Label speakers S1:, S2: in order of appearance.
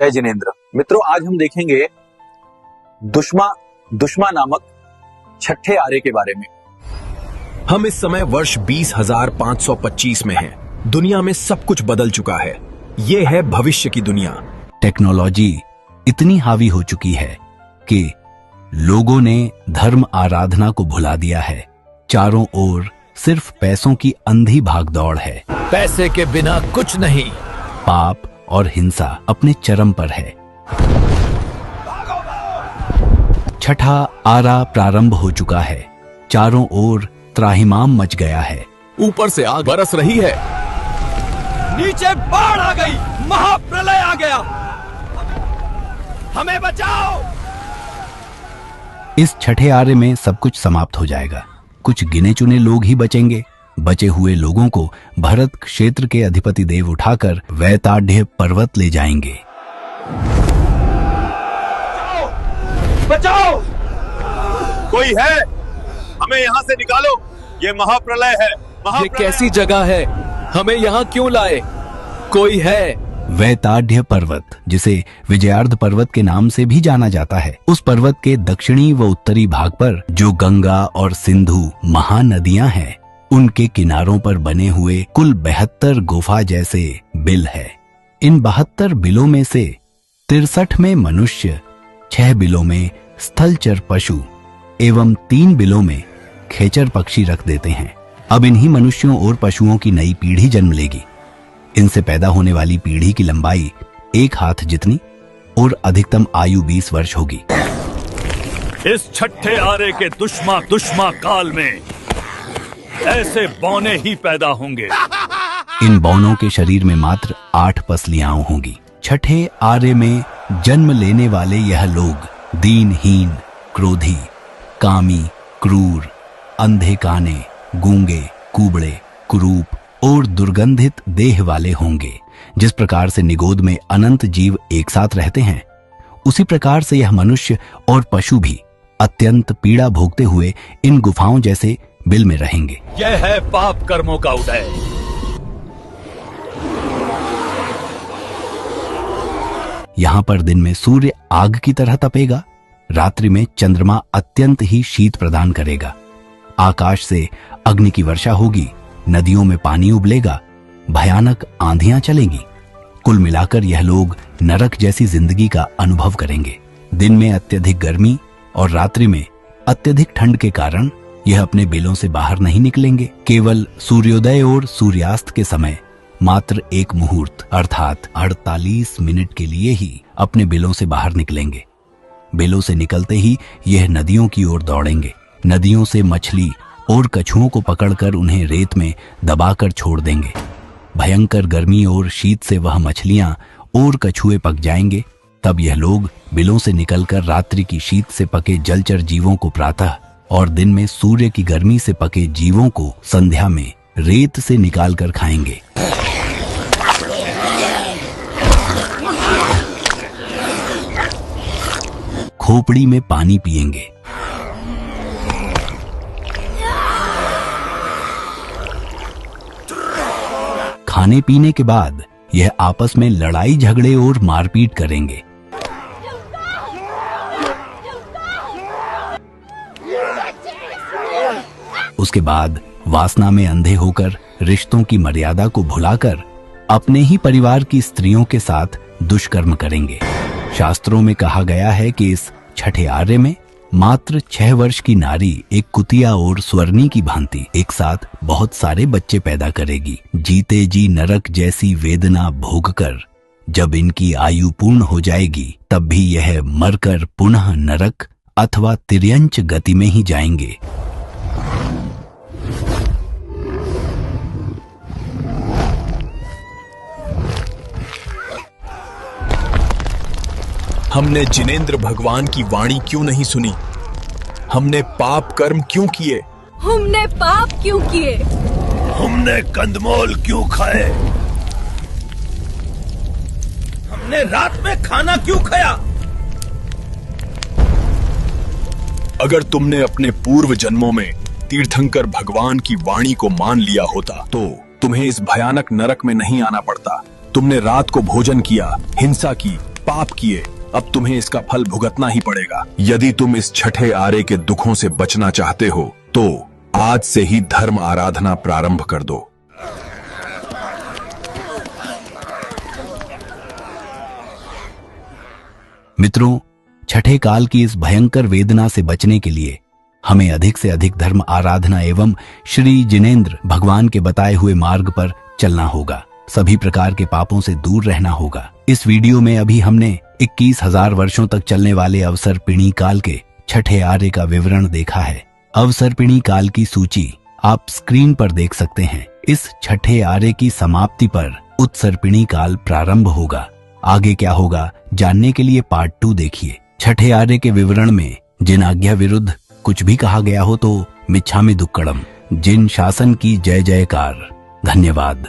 S1: जय जिनेंद्र। मित्रों, आज हम देखेंगे दुश्मा नामक छठे आरे के बारे में।
S2: हम इस समय वर्ष 20,525 में हैं। दुनिया में सब कुछ बदल चुका है। ये है भविष्य की दुनिया।
S3: टेक्नोलॉजी इतनी हावी हो चुकी है कि लोगों ने धर्म आराधना को भुला दिया है। चारों ओर सिर्फ पैसों की अंधी भागदौड़ है।
S4: पैसे के बिना कुछ नहीं।
S3: पाप और हिंसा अपने चरम पर है। छठा आरा प्रारंभ हो चुका है। चारों ओर त्राहिमाम मच गया है।
S2: ऊपर से आग बरस रही है।
S4: नीचे बाढ़ आ गई, महाप्रलय आ गया। हमें बचाओ।
S3: इस छठे आरे में सब कुछ समाप्त हो जाएगा। कुछ गिने चुने लोग ही बचेंगे। बचे हुए लोगों को भरत क्षेत्र के अधिपति देव उठाकर वैताढ़ पर्वत ले जाएंगे।
S4: बचाओ!
S1: कोई है? हमें यहाँ से निकालो। ये महाप्रलय है।
S4: ये कैसी जगह है? हमें यहाँ क्यों लाए? कोई है?
S3: वैताढ़ पर्वत, जिसे विजयार्ध पर्वत के नाम से भी जाना जाता है, उस पर्वत के दक्षिणी व उत्तरी भाग पर जो गंगा और सिंधु महानदियां हैं, उनके किनारों पर बने हुए कुल 72 गुफा जैसे बिल है। इन 72 बिलों में से 63 में मनुष्य, 6 बिलों में स्थलचर पशु एवं 3 बिलों में खेचर पक्षी रख देते हैं। अब इन्हीं मनुष्यों और पशुओं की नई पीढ़ी जन्म लेगी। इनसे पैदा होने वाली पीढ़ी की लंबाई 1 हाथ जितनी और अधिकतम आयु 20 वर्ष होगी।
S5: इस छठे आरे के दुश्मा काल में ऐसे बौने ही पैदा होंगे।
S3: इन बौनों के शरीर में मात्र 8 पसलियां होंगी। छठे आरे में जन्म लेने वाले यह लोग दीनहीन, क्रोधी, कामी, क्रूर, अंधे काने, गूंगे, कुबड़े, कुरूप और दुर्गंधित देह वाले होंगे। जिस प्रकार से निगोद में अनंत जीव एक साथ रहते हैं, उसी प्रकार से यह मनुष्य और पशु भी अत्यंत पीड़ा भोगते हुए इन गुफाओं जैसे बिल में रहेंगे।
S5: यह है पाप कर्मों का उदय।
S3: यहाँ पर दिन में सूर्य आग की तरह तपेगा। रात्रि में चंद्रमा अत्यंत ही शीत प्रदान करेगा। आकाश से अग्नि की वर्षा होगी। नदियों में पानी उबलेगा। भयानक आंधियां चलेंगी। कुल मिलाकर यह लोग नरक जैसी जिंदगी का अनुभव करेंगे। दिन में अत्यधिक गर्मी और रात्रि में अत्यधिक ठंड के कारण यह अपने बिलों से बाहर नहीं निकलेंगे। केवल सूर्योदय और सूर्यास्त के समय मात्र एक मुहूर्त अर्थात 48 मिनट के लिए ही अपने बिलों से बाहर निकलेंगे। बिलों से निकलते ही यह नदियों की ओर दौड़ेंगे। नदियों से मछली और कछुओं को पकड़कर उन्हें रेत में दबाकर छोड़ देंगे। भयंकर गर्मी और शीत से वह मछलियां और कछुए पक जाएंगे। तब यह लोग बिलों से निकलकर रात्रि की शीत से पके जलचर जीवों को प्रातः और दिन में सूर्य की गर्मी से पके जीवों को संध्या में रेत से निकालकर खाएंगे। खोपड़ी में पानी पिएंगे। खाने पीने के बाद यह आपस में लड़ाई झगड़े और मारपीट करेंगे। उसके बाद वासना में अंधे होकर रिश्तों की मर्यादा को भुलाकर अपने ही परिवार की स्त्रियों के साथ दुष्कर्म करेंगे। शास्त्रों में कहा गया है कि इस छठे आरे में मात्र 6 वर्ष की नारी एक कुतिया और स्वर्णी की भांति एक साथ बहुत सारे बच्चे पैदा करेगी। जीते जी नरक जैसी वेदना भोगकर जब इनकी आयु पूर्ण हो जाएगी, तब भी यह मरकर पुनः नरक अथवा तिर्यंच गति में ही जाएंगे।
S2: हमने जिनेंद्र भगवान की वाणी क्यों नहीं सुनी? हमने पाप कर्म क्यों किए?
S6: हमने पाप क्यों किए?
S5: हमने कंदमूल क्यों खाए? हमने रात में खाना क्यों खाया?
S2: अगर तुमने अपने पूर्व जन्मों में तीर्थंकर भगवान की वाणी को मान लिया होता तो तुम्हें इस भयानक नरक में नहीं आना पड़ता। तुमने रात को भोजन किया, हिंसा की पाप किए, अब तुम्हें इसका फल भुगतना ही पड़ेगा। यदि तुम इस छठे आरे के दुखों से बचना चाहते हो तो आज से ही धर्म आराधना प्रारंभ कर दो।
S3: मित्रों, छठे काल की इस भयंकर वेदना से बचने के लिए हमें अधिक से अधिक धर्म आराधना एवं श्री जिनेंद्र भगवान के बताए हुए मार्ग पर चलना होगा। सभी प्रकार के पापों से दूर रहना होगा। इस वीडियो में अभी हमने 21,000 वर्षों तक चलने वाले अवसर्पिणी काल के छठे आर्य का विवरण देखा है। अवसर्पिणी काल की सूची आप स्क्रीन पर देख सकते हैं। इस छठे आर्य की समाप्ति पर उत्सर्पिणी काल प्रारंभ होगा। आगे क्या होगा जानने के लिए पार्ट 2 देखिए। छठे आर्य के विवरण में जिन आज्ञा विरुद्ध कुछ भी कहा गया हो तो मिच्छामि दुक्कडम। जिन शासन की जय जयकार। धन्यवाद।